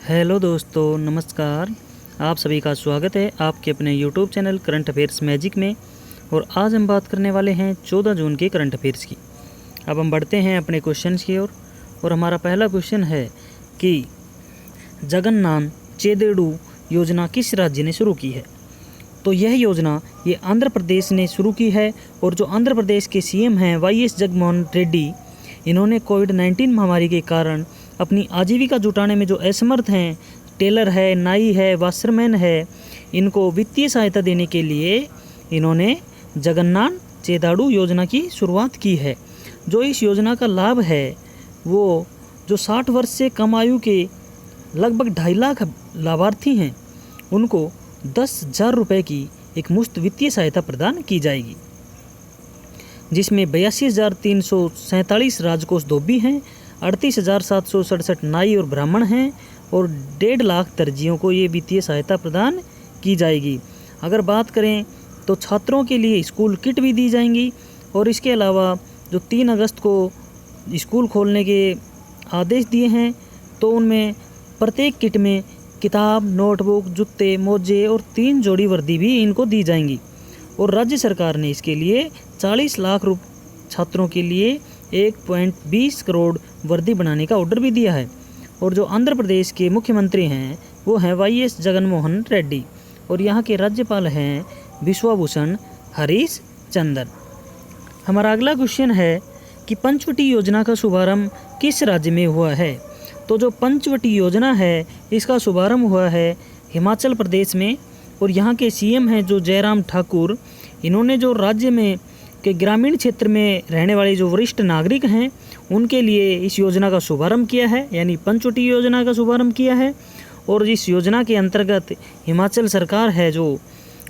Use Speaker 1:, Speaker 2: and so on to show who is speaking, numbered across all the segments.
Speaker 1: Hello दोस्तों, नमस्कार। आप सभी का स्वागत है आपके अपने YouTube channel current affairs magic में। और आज हम बात करने वाले हैं 14 जून के करंट अफेयर्स की। अब हम बढ़ते हैं अपने क्वेश्चंस की ओर। और हमारा पहला क्वेश्चन है कि जगन्नाथ चेदेडू योजना किस राज्य ने शुरू की है। तो यह योजना ये आंध्र प्रदेश ने शुरू की है। और जो आंध्र प्रदेश के सीएम हैं वाईएस जगनमोहन रेड्डी, इन्होंने कोविड-19 महामारी के कारण अपनी आजीविका जुटाने में जो असमर्थ हैं, टेलर है, नाई है, वाशरमैन है, इनको वित्तीय सहायता देने के लिए इन्होंने जगन्नाथ चेदाडू योजना की शुरुआत की है। जो इस योजना का लाभ है वो जो 60 वर्ष से कम आयु के लगभग 2.5 लाख लाभार्थी हैं, उनको 10,000 रुपये की एक मुफ्त वित्तीय सहायता प्रदान की जाएगी, जिसमें 82,347 राजकोष धोबी हैं, 38,767 नाई और ब्राह्मण हैं और 1.5 लाख दर्जियों को ये वित्तीय सहायता प्रदान की जाएगी। अगर बात करें तो छात्रों के लिए स्कूल किट भी दी जाएंगी। और इसके अलावा जो 3 अगस्त को स्कूल खोलने के आदेश दिए हैं, तो उनमें प्रत्येक किट में किताब, नोटबुक, जूते, मोजे और 3 जोड़ी वर्दी भी इनको दी जाएंगी। और राज्य सरकार ने इसके लिए 40 लाख छात्रों के लिए 1.20 करोड़ वर्दी बनाने का ऑर्डर भी दिया है। और जो आंध्र प्रदेश के मुख्यमंत्री हैं वो हैं वाईएस जगनमोहन रेड्डी, और यहाँ के राज्यपाल हैं विश्वभूषण हरीश चंद्र। हमारा अगला क्वेश्चन है कि पंचवटी योजना का शुभारंभ किस राज्य में हुआ है। तो जो पंचवटी योजना है इसका शुभारंभ हुआ है हिमाचल प्रदेश में। और यहाँ के सीएम हैं जो जयराम ठाकुर, इन्होंने जो राज्य में के ग्रामीण क्षेत्र में रहने वाले जो वरिष्ठ नागरिक हैं उनके लिए इस योजना का शुभारंभ किया है, यानी पंचवटी योजना का शुभारंभ किया है। और इस योजना के अंतर्गत हिमाचल सरकार है जो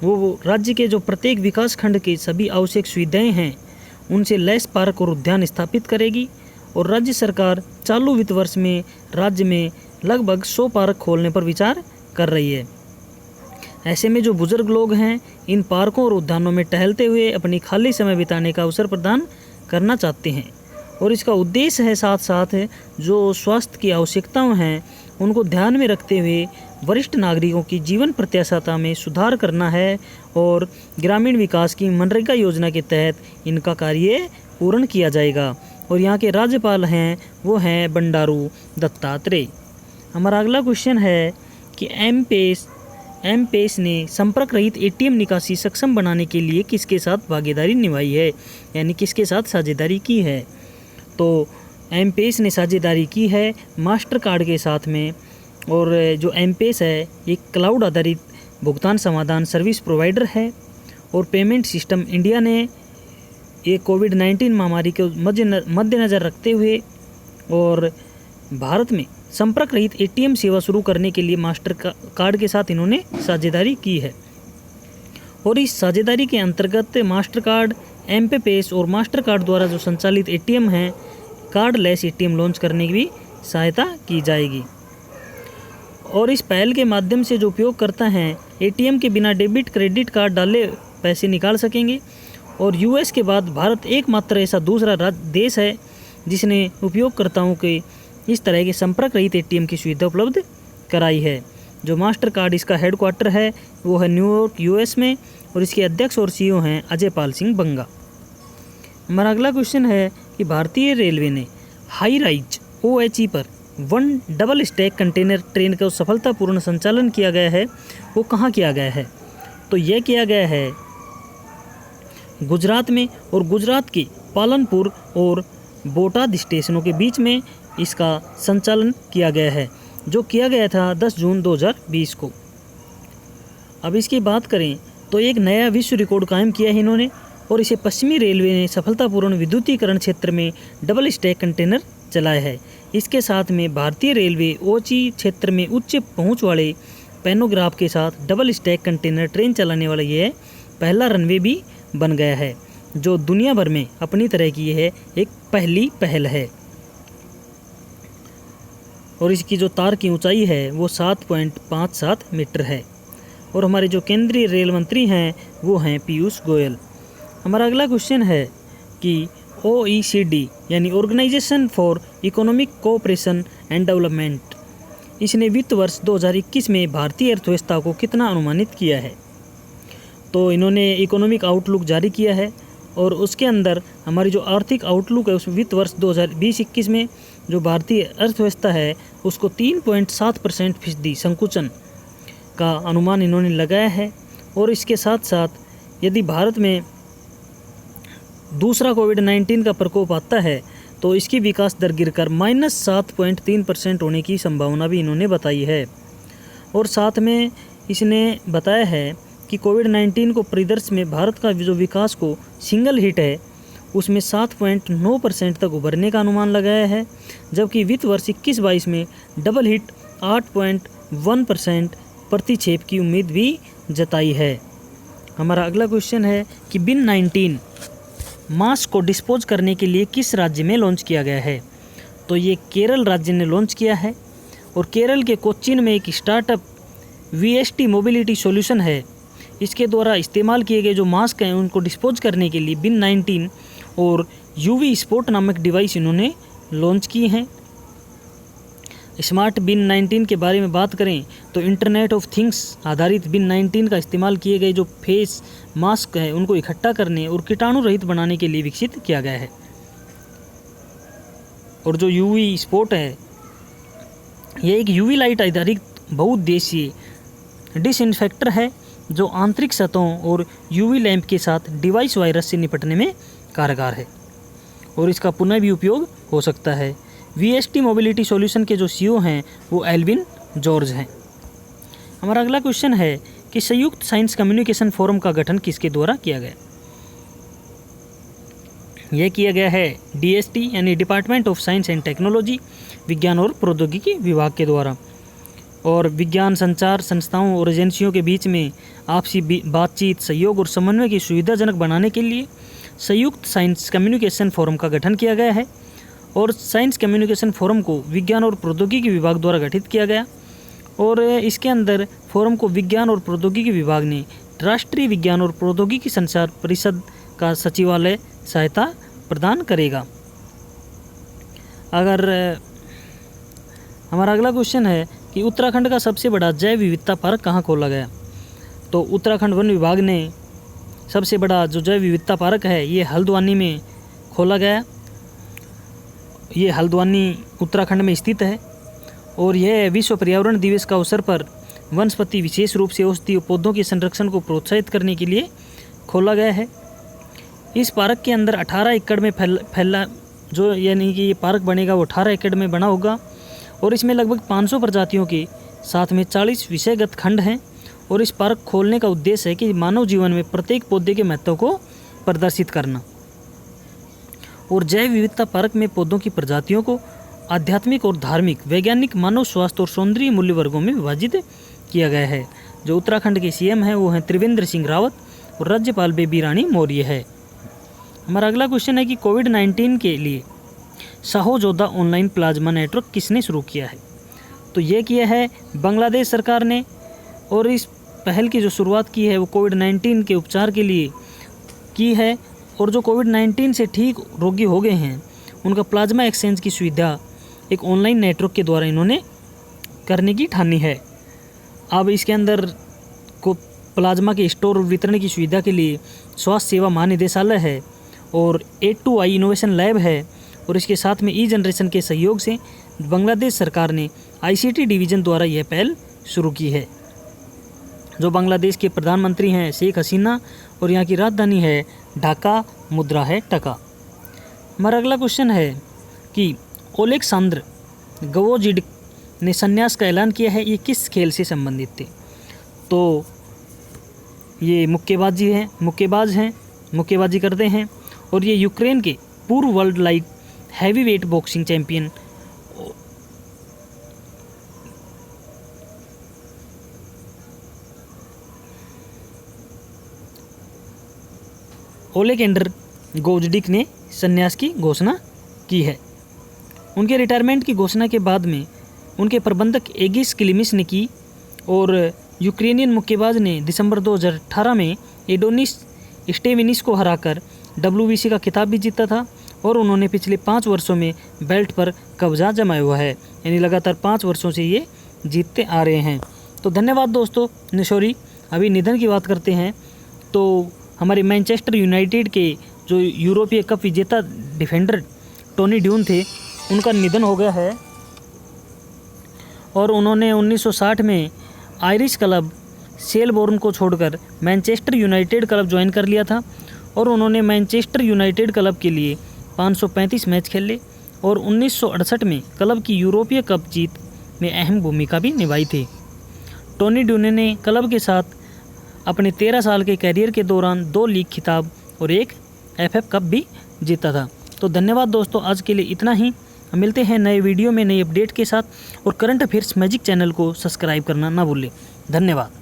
Speaker 1: वो राज्य के जो प्रत्येक विकास खंड के सभी आवश्यक सुविधाएं हैं उनसे लैस पार्क और उद्यान स्थापित करेगी। और राज्य सरकार चालू वित्त वर्ष में राज्य में लगभग 100 पार्क खोलने पर विचार कर रही है। ऐसे में जो बुजुर्ग लोग हैं इन पार्कों और उद्यानों में टहलते हुए अपनी खाली समय बिताने का अवसर प्रदान करना चाहते हैं। और इसका उद्देश्य है साथ साथ जो स्वास्थ्य की आवश्यकताएं हैं उनको ध्यान में रखते हुए वरिष्ठ नागरिकों की जीवन प्रत्याशा में सुधार करना है। और ग्रामीण विकास की मनरेगा योजना के तहत इनका कार्य पूर्ण किया जाएगा। और यहाँ के राज्यपाल हैं वो हैं बंडारू दत्तात्रेय। हमारा अगला क्वेश्चन है कि एम-पेस ने संपर्क रहित एटीएम निकासी सक्षम बनाने के लिए किसके साथ भागीदारी निभाई है, यानी किसके साथ साझेदारी की है। तो एम-पेस ने साझेदारी की है मास्टर कार्ड के साथ में। और जो एम-पेस है एक क्लाउड आधारित भुगतान समाधान सर्विस प्रोवाइडर है। और पेमेंट सिस्टम इंडिया ने ये कोविड-19 महामारी के मद्देनज़र रखते हुए और भारत में संपर्क रहित एटीएम सेवा शुरू करने के लिए मास्टर कार्ड के साथ इन्होंने साझेदारी की है। और इस साझेदारी के अंतर्गत मास्टर कार्ड, एम-पेस और मास्टर कार्ड द्वारा जो संचालित एटीएम हैं कार्डलेस एटीएम लॉन्च करने की भी सहायता की जाएगी। और इस पहल के माध्यम से जो उपयोगकर्ता हैं एटीएम के बिना डेबिट क्रेडिट कार्ड डाले पैसे निकाल सकेंगे। और यूएस के बाद भारत एकमात्र ऐसा दूसरा देश है जिसने उपयोगकर्ताओं के इस तरह के संपर्क रहित एटीएम की सुविधा उपलब्ध कराई है। जो मास्टर कार्ड इसका हेडक्वार्टर है वो है न्यूयॉर्क यूएस में। और इसके अध्यक्ष और सीईओ हैं अजय पाल सिंह बंगा। हमारा अगला क्वेश्चन है कि भारतीय रेलवे ने हाई राइज OHE पर 1 डबल स्टैक कंटेनर ट्रेन का सफलतापूर्ण संचालन किया गया है, वो कहाँ किया गया है। तो यह किया गया है गुजरात में। और गुजरात के पालनपुर और बोटाद स्टेशनों के बीच में इसका संचालन किया गया है, जो किया गया था 10 जून 2020 को। अब इसकी बात करें तो एक नया विश्व रिकॉर्ड कायम किया है इन्होंने। और इसे पश्चिमी रेलवे ने सफलतापूर्ण विद्युतीकरण क्षेत्र में डबल स्टैक कंटेनर चलाया है। इसके साथ में भारतीय रेलवे OHE क्षेत्र में उच्च पहुंच वाले पैनोग्राफ के साथ डबल स्टैक कंटेनर ट्रेन चलाने वाला यह पहला रनवे भी बन गया है, जो दुनिया भर में अपनी तरह की यह एक पहली पहल है। और इसकी जो तार की ऊंचाई है वो 7.57 मीटर है। और हमारे जो केंद्रीय रेल मंत्री हैं वो हैं पीयूष गोयल। हमारा अगला क्वेश्चन है कि OECD यानी Organisation for Economic Cooperation and Development, इसने वित्त वर्ष 2021 में भारतीय अर्थव्यवस्था को कितना अनुमानित किया है। तो इन्होंने इकोनॉमिक आउटलुक जारी किया है और उसके अंदर हमारी जो आर्थिक आउटलुक है उस वित्त वर्ष 2020-21 में जो भारतीय अर्थव्यवस्था है उसको 3.7% संकुचन का अनुमान इन्होंने लगाया है। और इसके साथ साथ यदि भारत में दूसरा कोविड-19 का प्रकोप आता है तो इसकी विकास दर गिरकर -7.3% होने की संभावना भी इन्होंने बताई है। और साथ में इसने बताया है कि कोविड-19 को परिदृश्य में भारत का जो विकास को सिंगल हिट है उसमें 7.9% तक उभरने का अनुमान लगाया है, जबकि वित्त वर्ष 21-22 में डबल हिट 8.1% प्रतिक्षेप की उम्मीद भी जताई है। हमारा अगला क्वेश्चन है कि बिन-19 मास्क को डिस्पोज करने के लिए किस राज्य में लॉन्च किया गया है। तो ये केरल राज्य ने लॉन्च किया है और केरल के कोच्चिन में एक स्टार्टअप VST मोबिलिटी सॉल्यूशन है। इसके द्वारा इस्तेमाल किए गए जो मास्क हैं उनको डिस्पोज करने के लिए बिन-19 और UV स्पॉट नामक डिवाइस इन्होंने लॉन्च की हैं। स्मार्ट बिन-19 के बारे में बात करें तो इंटरनेट ऑफ थिंग्स आधारित बिन-19 का इस्तेमाल किए गए जो फेस मास्क है उनको इकट्ठा करने और कीटाणु रहित बनाने के लिए विकसित किया गया है। और जो UV स्पॉट है ये एक UV लाइट आधारित बहुउद्देशीय डिसइंफेक्टर है जो आंतरिक सतहों और UV लैंप के साथ डिवाइस वायरस से निपटने में कारगर है और इसका पुनः भी उपयोग हो सकता है। VST मोबिलिटी सॉल्यूशन के जो CEO हैं वो एल्विन जॉर्ज हैं। हमारा अगला क्वेश्चन है कि संयुक्त साइंस कम्युनिकेशन फोरम का गठन किसके द्वारा किया गया। यह किया गया है DST यानी department of science and technology, विज्ञान और प्रौद्योगिकी विभाग के द्वारा। और विज्ञान संचार संस्थाओं और एजेंसियों के बीच में आपसी बातचीत, सहयोग और समन्वय की सुविधाजनक बनाने के लिए संयुक्त साइंस कम्युनिकेशन फोरम का गठन किया गया है। और साइंस कम्युनिकेशन फोरम को विज्ञान और प्रौद्योगिकी विभाग द्वारा गठित किया गया और इसके अंदर फोरम को विज्ञान और प्रौद्योगिकी विभाग ने राष्ट्रीय विज्ञान और प्रौद्योगिकी संचार परिषद का सचिवालय सहायता प्रदान करेगा। अगर हमारा अगला क्वेश्चन है कि उत्तराखंड का सबसे बड़ा जैव विविधता पार्क कहाँ खोला गया। तो उत्तराखंड वन विभाग ने सबसे बड़ा जो जैव विविधता पार्क है ये हल्द्वानी में खोला गया। ये हल्द्वानी उत्तराखंड में स्थित है और यह विश्व पर्यावरण दिवस का अवसर पर वनस्पति विशेष रूप से औषधीय पौधों के संरक्षण को प्रोत्साहित करने के लिए खोला गया है। इस पार्क के अंदर 18 एकड़ में फैला जो यानी कि ये पार्क बनेगा वो 18 एकड़ में बना होगा और इसमें लगभग 500 प्रजातियों के साथ में 40 विषयगत खंड हैं। और इस पार्क खोलने का उद्देश्य है कि मानव जीवन में प्रत्येक पौधे के महत्व को प्रदर्शित करना। और जैव विविधता पार्क में पौधों की प्रजातियों को आध्यात्मिक और धार्मिक, वैज्ञानिक, मानव स्वास्थ्य और सौंदर्य मूल्य वर्गों में विभाजित किया गया है। जो उत्तराखंड के CM हैं वो हैं त्रिवेंद्र सिंह रावत और राज्यपाल बेबी रानी मौर्य है। हमारा अगला क्वेश्चन है कि कोविड-19 के लिए साहो जोधा ऑनलाइन प्लाज्मा नेटवर्क किसने शुरू किया है। तो ये किया है बांग्लादेश सरकार ने और इस पहल की जो शुरुआत की है वो कोविड-19 के उपचार के लिए की है। और जो कोविड-19 से ठीक रोगी हो गए हैं उनका प्लाज्मा एक्सचेंज की सुविधा एक ऑनलाइन नेटवर्क के द्वारा इन्होंने करने की ठानी है। अब इसके अंदर को प्लाज्मा के स्टोर और वितरण की सुविधा के लिए स्वास्थ्य सेवा महानिदेशालय है और A2I इनोवेशन लैब है और इसके साथ में जनरेशन के सहयोग से बांग्लादेश सरकार ने ICT डिवीज़न द्वारा यह पहल शुरू की है। जो बांग्लादेश के प्रधानमंत्री हैं शेख हसीना और यहाँ की राजधानी है ढाका, मुद्रा है टका। हमारा अगला क्वेश्चन है कि ओलेक्सांद्र गवोजिडिक ने संन्यास का ऐलान किया है, ये किस खेल से संबंधित थे। तो ये मुक्केबाजी करते हैं और ये यूक्रेन के पूर्व world light heavyweight boxing champion Oleksandr Gvozdyk ने संन्यास की घोषणा की है। उनके रिटायरमेंट की घोषणा के बाद में उनके प्रबंधक एगिस क्लिमिस ने की और यूक्रेनियन मुक्केबाज ने दिसंबर 2018 में एडोनिस स्टेविनिस को हराकर WBC का खिताब भी जीता था और उन्होंने पिछले 5 वर्षों में बेल्ट पर कब्जा जमाया हुआ है, यानी लगातार 5 वर्षों से ये जीतते आ रहे हैं। तो धन्यवाद दोस्तों। निशोरी अभी निधन की बात करते हैं तो हमारे मैनचेस्टर यूनाइटेड के जो यूरोपीय कप विजेता डिफेंडर टोनी ड्यून थे, उनका निधन हो गया है और उन्होंने 1960 में आयरिश क्लब सेलबोर्न को छोड़कर मैनचेस्टर यूनाइटेड क्लब ज्वाइन कर लिया था और उन्होंने मैनचेस्टर यूनाइटेड क्लब के लिए 535 मैच खेले और 1968 में क्लब की यूरोपीय कप जीत में अहम भूमिका भी निभाई थी। टोनी ड्यूने ने क्लब के साथ अपने 13 साल के कैरियर के दौरान 2 लीग खिताब और 1 FA कप भी जीता था। तो धन्यवाद दोस्तों, आज के लिए इतना ही। मिलते हैं नए वीडियो में नई अपडेट के साथ और करंट अफेयर्स मैजिक चैनल को सब्सक्राइब करना ना भूलें। धन्यवाद।